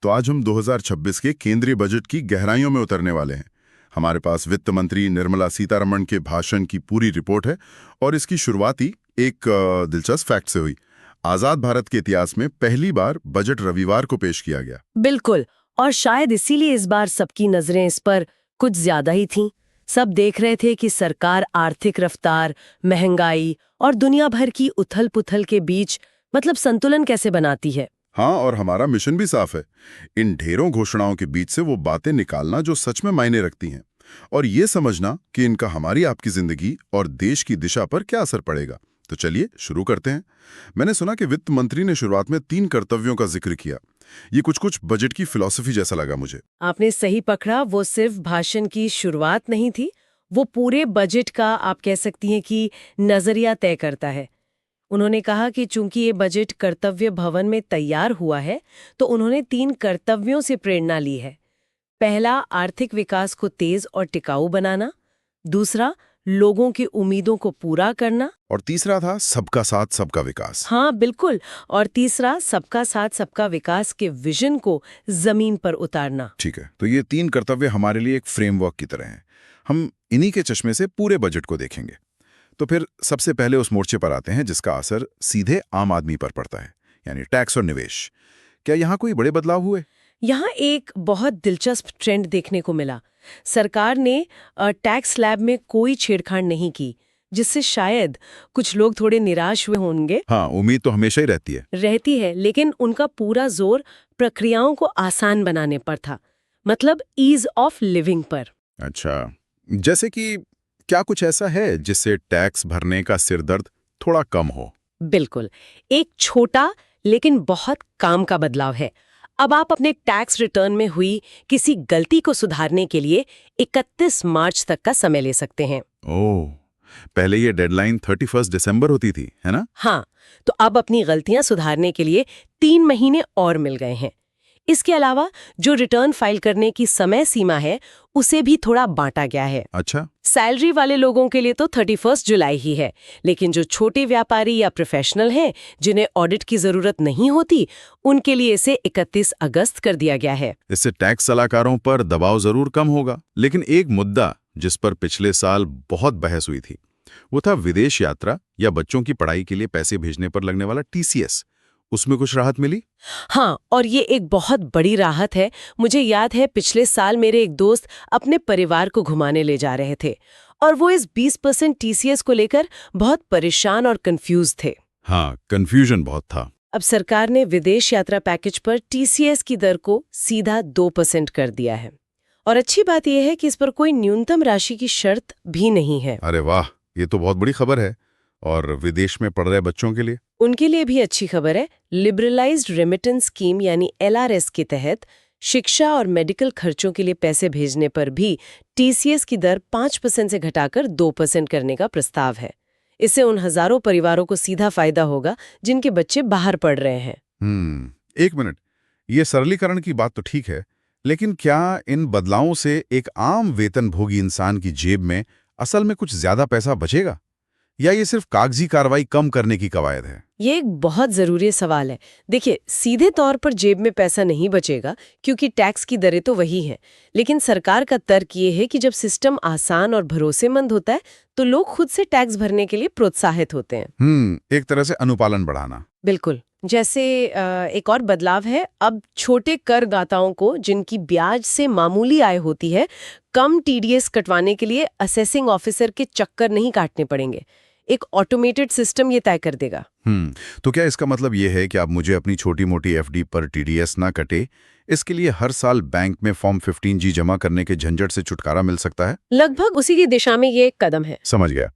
तो आज हम 2026 के केंद्रीय बजट की गहराइयों में उतरने वाले हैं। हमारे पास वित्त मंत्री निर्मला सीतारमण के भाषण की पूरी रिपोर्ट है और इसकी शुरुआत ही एक दिलचस्प फैक्ट से हुई। आजाद भारत के इतिहास में पहली बार बजट रविवार को पेश किया गया। बिल्कुल, और शायद इसीलिए इस बार सबकी नजरें इस पर कुछ ज्यादा ही थीं। सब देख रहे थे कि सरकार आर्थिक रफ्तार, महंगाई और दुनिया भर की उथल-पुथल के बीच संतुलन कैसे बनाती है। हाँ, और हमारा मिशन भी साफ है, इन ढेरों घोषणाओं के बीच से वो बातें निकालना जो सच में मायने रखती हैं और ये समझना कि इनका हमारी आपकी जिंदगी और देश की दिशा पर क्या असर पड़ेगा। तो चलिए शुरू करते हैं। मैंने सुना कि वित्त मंत्री ने शुरुआत में 3 कर्तव्यों का जिक्र किया। ये कुछ बजट की फिलॉसफी जैसा लगा मुझे। आपने सही पकड़ा, वो सिर्फ भाषण की शुरुआत नहीं थी, वो पूरे बजट का आप कह सकती हैं कि नजरिया तय करता है। उन्होंने कहा कि चूंकि ये बजट कर्तव्य भवन में तैयार हुआ है, तो उन्होंने 3 कर्तव्यों से प्रेरणा ली है। पहला, आर्थिक विकास को तेज और टिकाऊ बनाना। दूसरा, लोगों की उम्मीदों को पूरा करना। और तीसरा था सबका साथ सबका विकास। हाँ बिल्कुल, और तीसरा, सबका साथ सबका विकास के विजन को जमीन पर उतारना। ठीक है, तो ये 3 कर्तव्य हमारे लिए एक फ्रेमवर्क की तरह हैं। हम इन्हीं के चश्मे से पूरे बजट को देखेंगे। तो फिर सबसे पहले उस मोर्चे पर आते हैं जिसका असर सीधे आम आदमी पर पड़ता है, यानी टैक्स और निवेश। क्या यहाँ कोई बड़े बदलाव हुए? यहाँ एक बहुत दिलचस्प ट्रेंड देखने को मिला। सरकार ने टैक्स स्लैब में कोई छेड़छाड़ नहीं की, जिससे शायद कुछ लोग थोड़े निराश हुए होंगे। हाँ, उम्मीद तो हमेशा ही रहती है। लेकिन उनका पूरा जोर प्रक्रियाओं को आसान बनाने पर था, मतलब ईज ऑफ लिविंग पर। अच्छा, जैसे कि क्या कुछ ऐसा है जिससे टैक्स भरने का सिरदर्द थोड़ा कम हो? बिल्कुल, एक छोटा लेकिन बहुत काम का बदलाव है। अब आप अपने टैक्स रिटर्न में हुई किसी गलती को सुधारने के लिए 31 मार्च तक का समय ले सकते हैं। ओह, पहले ये डेडलाइन 31 दिसंबर होती थी, है ना? हाँ, तो अब अपनी गलतियां सुधारने के लिए 3 महीने और मिल गए हैं। इसके अलावा जो रिटर्न फाइल करने की समय सीमा है, उसे भी थोड़ा बांटा गया है। अच्छा, सैलरी वाले लोगों के लिए तो 31 जुलाई ही है, लेकिन जो छोटे व्यापारी या प्रोफेशनल हैं, जिन्हें ऑडिट की जरूरत नहीं होती, उनके लिए इसे 31 अगस्त कर दिया गया है। इससे टैक्स सलाहकारों पर दबाव जरूर कम होगा। लेकिन एक मुद्दा जिस पर पिछले साल बहुत बहस हुई थी, वो था विदेश यात्रा या बच्चों की पढ़ाई के लिए पैसे भेजने पर लगने वाला TCS। उसमें कुछ राहत मिली? हाँ, और ये एक बहुत बड़ी राहत है। मुझे याद है पिछले साल मेरे एक दोस्त अपने परिवार को घुमाने ले जा रहे थे और वो इस 20% TCS को लेकर बहुत परेशान और कंफ्यूज थे। हाँ, कंफ्यूजन बहुत था। अब सरकार ने विदेश यात्रा पैकेज पर TCS की दर को सीधा 2% कर दिया है। और अच्छी बात यह है कि इस पर कोई न्यूनतम राशि की शर्त भी नहीं है। अरे वाह, ये तो बहुत बड़ी खबर है। और विदेश में पढ़ रहे बच्चों के लिए? उनके लिए भी अच्छी खबर है। लिबरलाइज्ड रेमिटेंस स्कीम यानी LRS के तहत शिक्षा और मेडिकल खर्चों के लिए पैसे भेजने पर भी TCS की दर 5% से घटाकर 2% करने का प्रस्ताव है। इससे उन हजारों परिवारों को सीधा फायदा होगा जिनके बच्चे बाहर पढ़ रहे हैं। एक मिनट, ये सरलीकरण की बात तो ठीक है, लेकिन क्या इन बदलावों से एक आम वेतनभोगी इंसान की जेब में असल में कुछ ज्यादा पैसा बचेगा, या ये सिर्फ कागजी कार्रवाई कम करने की कवायद है? ये एक बहुत जरूरी सवाल है। देखिए, सीधे तौर पर जेब में पैसा नहीं बचेगा क्योंकि टैक्स की दरें तो वही हैं, लेकिन सरकार का तर्क ये है कि जब सिस्टम आसान और भरोसेमंद होता है तो लोग खुद से टैक्स भरने के लिए प्रोत्साहित होते हैं। एक तरह से अनुपालन बढ़ाना। बिल्कुल। जैसे एक और बदलाव है, अब छोटे करदाताओं को जिनकी ब्याज से मामूली आय होती है, कम TDS कटवाने के लिए असेसिंग ऑफिसर के चक्कर नहीं काटने पड़ेंगे। एक ऑटोमेटेड सिस्टम ये तय कर देगा। तो क्या इसका मतलब ये है कि अब मुझे अपनी छोटी मोटी FD पर TDS ना कटे, इसके लिए हर साल बैंक में फॉर्म 15G जमा करने के झंझट से छुटकारा मिल सकता है? लगभग उसी की दिशा में ये एक कदम है। समझ गया।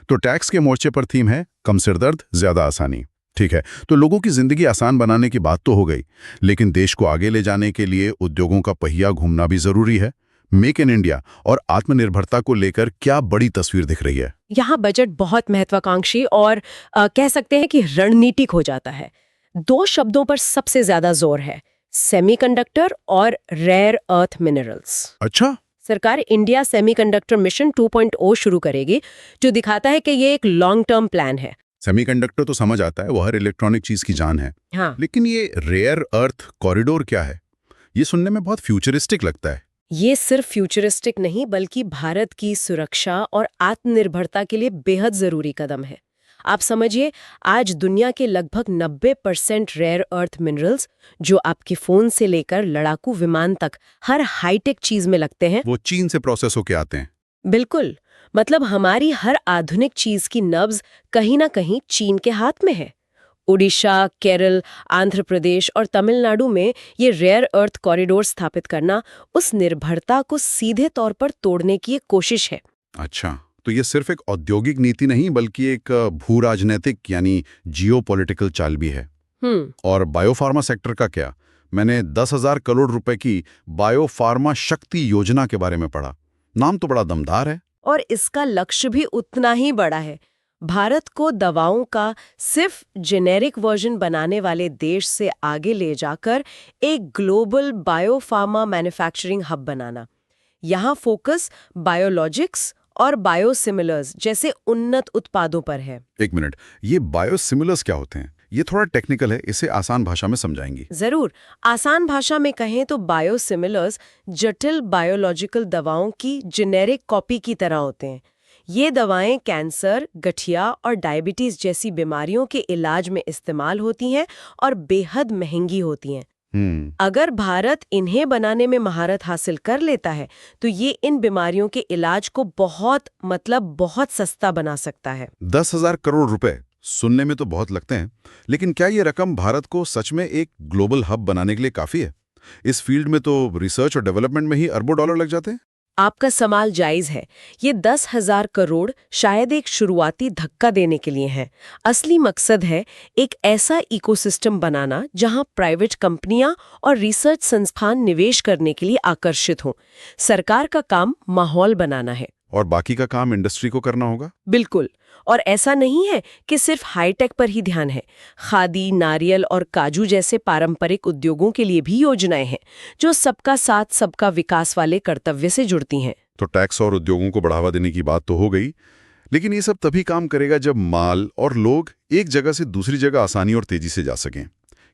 तो टैक्स के मोर्चे पर थीम है कम सिरदर्द, ज्यादा आसानी। ठीक है, तो लोगों की जिंदगी आसान बनाने की बात तो हो गई, लेकिन देश को आगे ले जाने के लिए उद्योगों का पहिया घूमना भी जरूरी है। मेक इन इंडिया और आत्मनिर्भरता को लेकर क्या बड़ी तस्वीर दिख रही है? यहाँ बजट बहुत महत्वाकांक्षी और कह सकते हैं कि रणनीतिक हो जाता है। 2 शब्दों पर सबसे ज्यादा जोर है, सेमीकंडक्टर और रेयर अर्थ मिनरल्स। अच्छा, सरकार इंडिया सेमीकंडक्टर मिशन 2.0 शुरू करेगी, जो दिखाता है कि ये एक लॉन्ग टर्म प्लान है। सेमीकंडक्टर तो समझ आता है, वो हर इलेक्ट्रॉनिक चीज की जान है। हाँ। लेकिन ये रेयर अर्थ कॉरिडोर क्या है? ये सुनने में बहुत फ्यूचरिस्टिक लगता है। ये सिर्फ फ्यूचरिस्टिक नहीं बल्कि भारत की सुरक्षा और आत्मनिर्भरता के लिए बेहद जरूरी कदम है। आप समझिए, आज दुनिया के लगभग 90% रेयर अर्थ मिनरल्स, जो आपके फोन से लेकर लड़ाकू विमान तक हर हाईटेक चीज में लगते हैं, वो चीन से प्रोसेस होके आते हैं। बिल्कुल। मतलब हमारी हर आधुनिक चीज की नब्ज कहीं ना कहीं चीन के हाथ में है। उड़ीसा, केरल, आंध्र प्रदेश और तमिलनाडु में ये रेयर अर्थ कॉरिडोर स्थापित करना उस निर्भरता को सीधे तौर पर तोड़ने की एक कोशिश है। अच्छा, तो ये सिर्फ एक औद्योगिक नीति नहीं बल्कि एक भू राजनीतिक यानी जियोपॉलिटिकल चाल भी है। और बायोफार्मा सेक्टर का क्या? मैंने 10,000 करोड़ रुपए की बायोफार्मा शक्ति योजना के बारे में पढ़ा। नाम तो बड़ा दमदार है। और इसका लक्ष्य भी उतना ही बड़ा है। भारत को दवाओं का सिर्फ जेनेरिक वर्जन बनाने वाले देश से आगे ले जाकर एक ग्लोबल बायोफार्मा मैन्युफैक्चरिंग हब बनाना। यहाँ फोकस बायोलॉजिक्स और बायोसिमिलर्स जैसे उन्नत उत्पादों पर है। एक मिनट, ये बायोसिमिलर्स क्या होते हैं? ये थोड़ा टेक्निकल है, इसे आसान भाषा में समझाएंगी? जरूर। आसान भाषा में कहें तो बायोसिमिलर्स जटिल बायोलॉजिकल दवाओं की जेनेरिक कॉपी की तरह होते हैं। ये दवाएं कैंसर, गठिया और डायबिटीज जैसी बीमारियों के इलाज में इस्तेमाल होती हैं और बेहद महंगी होती हैं। अगर भारत इन्हें बनाने में महारत हासिल कर लेता है तो ये इन बीमारियों के इलाज को बहुत सस्ता बना सकता है। 10,000 करोड़ रुपए सुनने में तो बहुत लगते हैं, लेकिन क्या ये रकम भारत को सच में एक ग्लोबल हब बनाने के लिए काफी है? इस फील्ड में तो रिसर्च और डेवलपमेंट में ही अरबों डॉलर लग जाते हैं। आपका सवाल जायज है। ये 10,000 करोड़ शायद एक शुरुआती धक्का देने के लिए है। असली मकसद है एक ऐसा इकोसिस्टम बनाना जहां प्राइवेट कंपनियां और रिसर्च संस्थान निवेश करने के लिए आकर्षित हों। सरकार का काम माहौल बनाना है और बाकी का काम इंडस्ट्री को करना होगा। बिल्कुल। और ऐसा नहीं है कि सिर्फ हाईटेक पर ही ध्यान है। खादी, नारियल और काजू जैसे पारंपरिक उद्योगों के लिए भी योजनाएं हैं जो सबका साथ सबका विकास वाले कर्तव्य से जुड़ती हैं। तो टैक्स और उद्योगों को बढ़ावा देने की बात तो हो गई, लेकिन ये सब तभी काम करेगा जब माल और लोग एक जगह से दूसरी जगह आसानी और तेजी से जा सकें।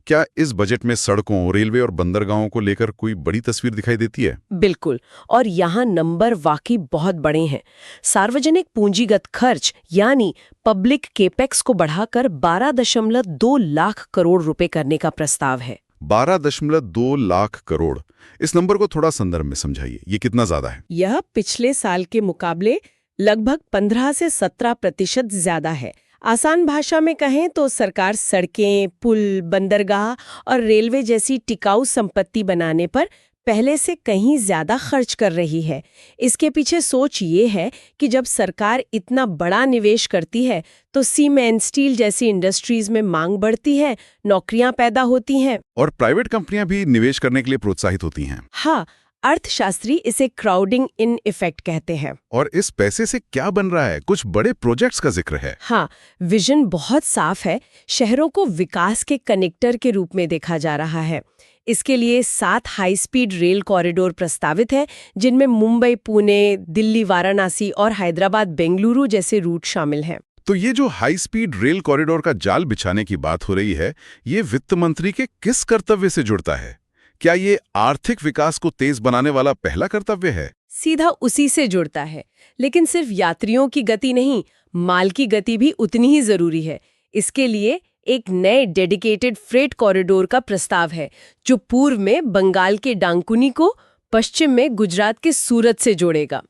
क्या इस बजट में सड़कों, रेलवे और बंदरगाहों को लेकर कोई बड़ी तस्वीर दिखाई देती है? बिल्कुल। और यहाँ नंबर वाकई बहुत बड़े हैं। सार्वजनिक पूंजीगत खर्च यानी पब्लिक केपेक्स को बढ़ाकर 12.2 लाख करोड़ रुपए करने का प्रस्ताव है। 12.2 लाख करोड़। इस नंबर को थोड़ा संदर्भ में समझाइए, ये कितना ज्यादा है? यह पिछले साल के मुकाबले लगभग 15 से 17% ज्यादा है। आसान भाषा में कहें तो सरकार सड़कें, पुल, बंदरगाह और रेलवे जैसी टिकाऊ संपत्ति बनाने पर पहले से कहीं ज्यादा खर्च कर रही है। इसके पीछे सोच ये है कि जब सरकार इतना बड़ा निवेश करती है तो सीमेंट, स्टील जैसी इंडस्ट्रीज में मांग बढ़ती है, नौकरियां पैदा होती हैं और प्राइवेट कंपनियां भी निवेश करने के लिए प्रोत्साहित होती हैं। हाँ, अर्थशास्त्री इसे क्राउडिंग इन इफेक्ट कहते हैं। और इस पैसे से क्या बन रहा है? कुछ बड़े प्रोजेक्ट्स का जिक्र है। हाँ, विजन बहुत साफ है। शहरों को विकास के कनेक्टर के रूप में देखा जा रहा है। इसके लिए 7 हाई स्पीड रेल कॉरिडोर प्रस्तावित है, जिनमें मुंबई, पुणे, दिल्ली, वाराणसी और हैदराबाद, बेंगलुरु जैसे रूट शामिल हैं। तो ये जो हाई स्पीड रेल कॉरिडोर का जाल बिछाने की बात हो रही है, ये वित्त मंत्री के किस कर्तव्य से जुड़ता है? क्या ये आर्थिक विकास को तेज बनाने वाला पहला कर्तव्य है? सीधा उसी से जुड़ता है, लेकिन सिर्फ यात्रियों की गति नहीं, माल की गति भी उतनी ही जरूरी है। इसके लिए एक नए डेडिकेटेड फ्रेट कॉरिडोर का प्रस्ताव है, जो पूर्व में बंगाल के डांकुनी को पश्चिम में गुजरात के सूरत से जोड़ेगा।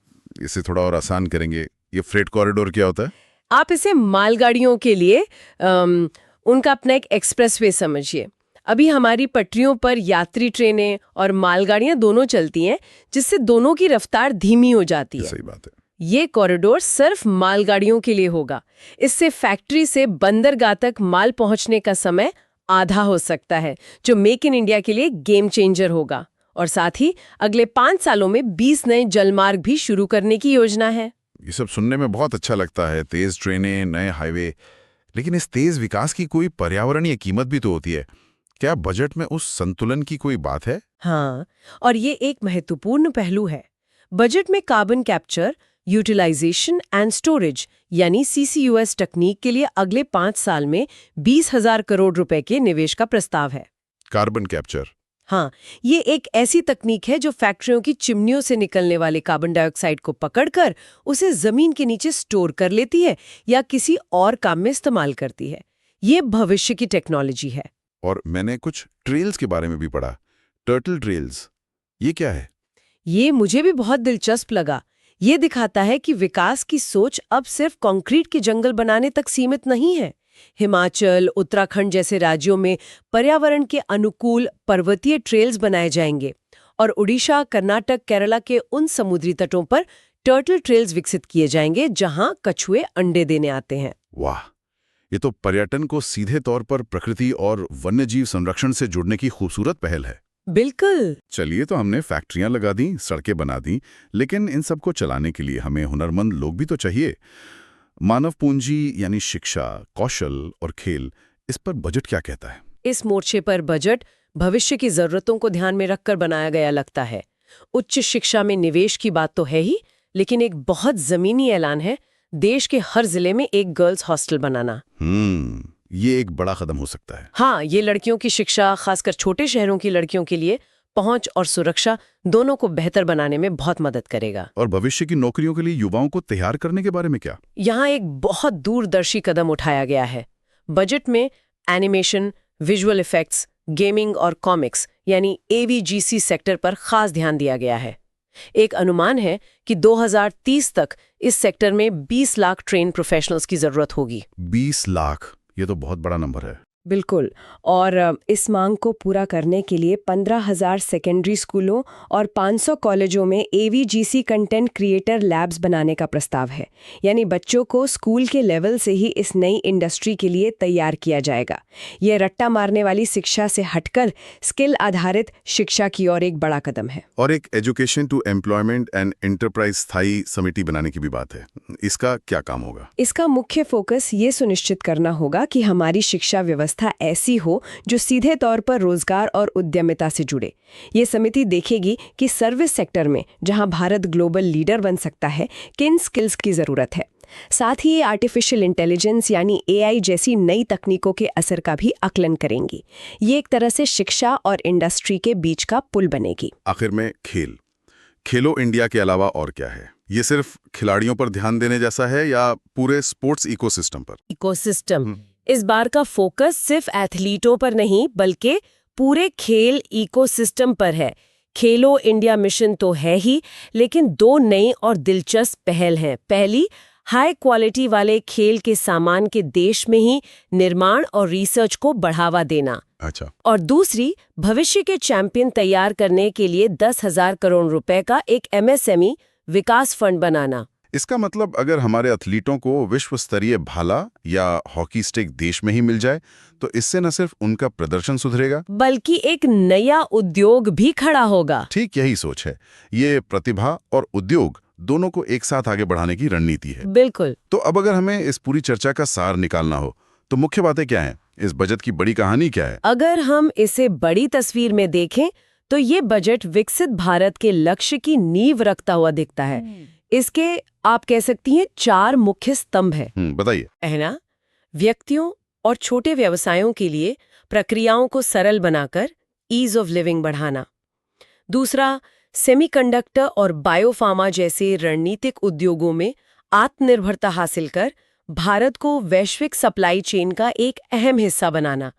इसे थोड़ा और आसान करेंगे, ये फ्रेट कॉरिडोर क्या होता है? आप इसे मालगाड़ियों के लिए उनका अपना एक एक्सप्रेसवे समझिए। अभी हमारी पटरियों पर यात्री ट्रेनें और मालगाड़ियां दोनों चलती हैं, जिससे दोनों की रफ्तार धीमी हो जाती है। सही बात है। ये कॉरिडोर सिर्फ मालगाड़ियों के लिए होगा। इससे फैक्ट्री से बंदरगाह तक माल पहुंचने का समय आधा हो सकता है, जो मेक इन इंडिया के लिए गेम चेंजर होगा। और साथ ही अगले 5 सालों में 20 नए जलमार्ग भी शुरू करने की योजना है। ये सब सुनने में बहुत अच्छा लगता है, तेज ट्रेनें, नए हाईवे, लेकिन इस तेज विकास की कोई पर्यावरणीय कीमत भी तो होती है। क्या बजट में उस संतुलन की कोई बात है? हाँ, और ये एक महत्वपूर्ण पहलू है। बजट में carbon capture, utilization and storage यानी CCUS तकनीक के लिए अगले 5 साल में 20,000 करोड़ रुपए के निवेश का प्रस्ताव है। Carbon capture? हाँ, ये एक ऐसी तकनीक है जो फैक्ट्रियों की चिमनियों से निकलने वाले कार्बन डाइऑक्साइड को पकड़कर उसे जमीन के नीचे स्टोर कर लेती है या किसी और काम में इस्तेमाल करती है। ये भविष्य की टेक्नोलॉजी है। और मैंने कुछ ट्रेल्स के बारे में भी पढ़ा, टर्टल ट्रेल्स, ये क्या है? ये मुझे भी बहुत दिलचस्प लगा। ये दिखाता है कि विकास की सोच अब सिर्फ कंक्रीट के जंगल बनाने तक सीमित नहीं है। हिमाचल, उत्तराखंड जैसे राज्यों में पर्यावरण के अनुकूल पर्वतीय ट्रेल्स बनाए जाएंगे और उड़ीसा, कर्नाटक, केरला के उन समुद्री तटों पर टर्टल ट्रेल्स विकसित किए जाएंगे जहां कछुए अंडे देने आते हैं। वाह, ये तो पर्यटन को सीधे तौर पर प्रकृति और वन्यजीव संरक्षण से जुड़ने की खूबसूरत पहल है। बिल्कुल। चलिए, तो हमने फैक्ट्रियां लगा दी, सड़कें बना दी, लेकिन इन सबको चलाने के लिए हमें हुनरमंद लोग भी तो चाहिए। मानव पूंजी यानी शिक्षा, कौशल और खेल, इस पर बजट क्या कहता है? इस मोर्चे पर बजट भविष्य की जरूरतों को ध्यान में रखकर बनाया गया लगता है। उच्च शिक्षा में निवेश की बात तो है ही, लेकिन एक बहुत जमीनी ऐलान है, देश के हर जिले में एक गर्ल्स हॉस्टल बनाना। ये एक बड़ा कदम हो सकता है। हाँ, ये लड़कियों की शिक्षा, खासकर छोटे शहरों की लड़कियों के लिए पहुंच और सुरक्षा दोनों को बेहतर बनाने में बहुत मदद करेगा। और भविष्य की नौकरियों के लिए युवाओं को तैयार करने के बारे में क्या? यहाँ एक बहुत दूरदर्शी कदम उठाया गया है। बजट में एनिमेशन, विजुअल इफेक्ट्स, गेमिंग और कॉमिक्स यानी AVGC सेक्टर पर खास ध्यान दिया गया है। एक अनुमान है कि 2030 तक इस सेक्टर में 20 लाख ट्रेन प्रोफेशनल्स की जरूरत होगी। 20 लाख, ये तो बहुत बड़ा नंबर है। बिल्कुल। और इस मांग को पूरा करने के लिए 15,000 सेकेंडरी स्कूलों और 500 कॉलेजों में AVGC कंटेंट क्रिएटर लैब्स बनाने का प्रस्ताव है। यानी बच्चों को स्कूल के लेवल से ही इस नई इंडस्ट्री के लिए तैयार किया जाएगा। ये रट्टा मारने वाली शिक्षा से हटकर स्किल आधारित शिक्षा की ओर एक बड़ा कदम है। और एक education to employment and enterprise स्थायी समिति बनाने की भी बात है। इसका क्या काम होगा? इसका मुख्य फोकस ये सुनिश्चित करना होगा कि हमारी शिक्षा व्यवस्था ऐसी हो जो सीधे तौर पर रोजगार और उद्यमिता से जुड़े। ये समिति देखेगी कि सर्विस सेक्टर में, जहां भारत ग्लोबल लीडर बन सकता है, किन स्किल्स की जरूरत है। साथ ही ये आर्टिफिशियल इंटेलिजेंस यानी AI जैसी नई तकनीकों के असर का भी आकलन करेंगी। ये एक तरह से शिक्षा और इंडस्ट्री के बीच का पुल बनेगी। आखिर में खेलो इंडिया के अलावा और क्या है? ये सिर्फ खिलाड़ियों पर ध्यान देने जैसा है या पूरे स्पोर्ट्स इकोसिस्टम पर? इकोसिस्टम। इस बार का फोकस सिर्फ एथलीटों पर नहीं बल्कि पूरे खेल इकोसिस्टम पर है। खेलो इंडिया मिशन तो है ही, लेकिन 2 नई और दिलचस्प पहल हैं। पहली, हाई क्वालिटी वाले खेल के सामान के देश में ही निर्माण और रिसर्च को बढ़ावा देना। अच्छा। और दूसरी, भविष्य के चैंपियन तैयार करने के लिए 10,000 करोड़ रुपए का एक MSME विकास फंड बनाना। इसका मतलब अगर हमारे एथलीटों को विश्व स्तरीय भाला या हॉकी स्टिक देश में ही मिल जाए तो इससे न सिर्फ उनका प्रदर्शन सुधरेगा बल्कि एक नया उद्योग भी खड़ा होगा। ठीक यही सोच है। ये प्रतिभा और उद्योग दोनों को एक साथ आगे बढ़ाने की रणनीति है। बिल्कुल। तो अब अगर हमें इस पूरी चर्चा का सार निकालना हो तो मुख्य बातें क्या हैं? इस बजट की बड़ी कहानी क्या है? अगर हम इसे बड़ी तस्वीर में देखें तो ये बजट विकसित भारत के लक्ष्य की नींव रखता हुआ दिखता है। इसके आप कह सकती हैं 4 मुख्य स्तंभ हैं। बताइए। पहला, व्यक्तियों और छोटे व्यवसायों के लिए प्रक्रियाओं को सरल बनाकर ईज ऑफ लिविंग बढ़ाना। दूसरा, सेमीकंडक्टर और बायोफार्मा जैसे रणनीतिक उद्योगों में आत्मनिर्भरता हासिल कर भारत को वैश्विक सप्लाई चेन का एक अहम हिस्सा बनाना।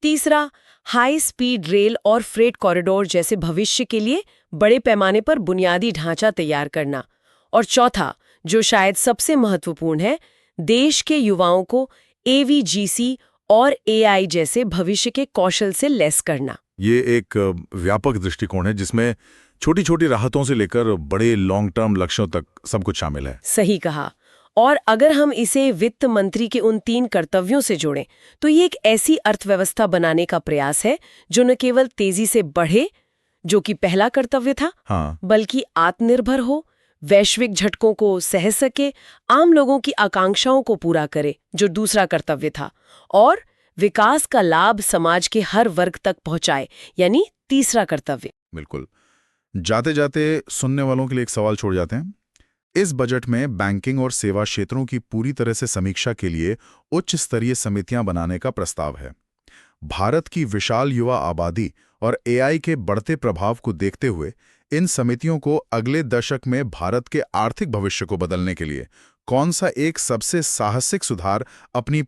तीसरा, हाई स्पीड रेल और फ्रेट कॉरिडोर जैसे भविष्य के लिए बड़े पैमाने पर बुनियादी ढांचा तैयार करना। और चौथा, जो शायद सबसे महत्वपूर्ण है, देश के युवाओं को AVGC और AI जैसे भविष्य के कौशल से लैस करना। ये एक व्यापक दृष्टिकोण है जिसमें छोटी छोटी राहतों से लेकर बड़े लॉन्ग टर्म लक्ष्यों तक सब कुछ शामिल है। सही कहा। और अगर हम इसे वित्त मंत्री के उन 3 कर्तव्यों से जोड़ें तो ये एक ऐसी अर्थव्यवस्था बनाने का प्रयास है जो न केवल तेजी से बढ़े, जो कि पहला कर्तव्य था, हाँ, बल्कि आत्मनिर्भर हो, वैश्विक झटकों को सह सके, आम लोगों की आकांक्षाओं को पूरा करे, जो दूसरा कर्तव्य था, और विकास का लाभ समाज के हर वर्ग तक पहुंचाए, यानी तीसरा कर्तव्य। बिल्कुल। जाते जाते सुनने वालों के लिए एक सवाल छोड़ जाते हैं। इस बजट में बैंकिंग और सेवा क्षेत्रों की पूरी तरह से समीक्षा के लिए उच्च स्तरीय समितियां बनाने का प्रस्ताव है। भारत की विशाल युवा आबादी और एआई के बढ़ते प्रभाव को देखते हुए इन समितियों को अगले दशक में भारत के आर्थिक भविष्य को बदलने के लिए कौन सा एक सबसे साहसिक सुधार अपनी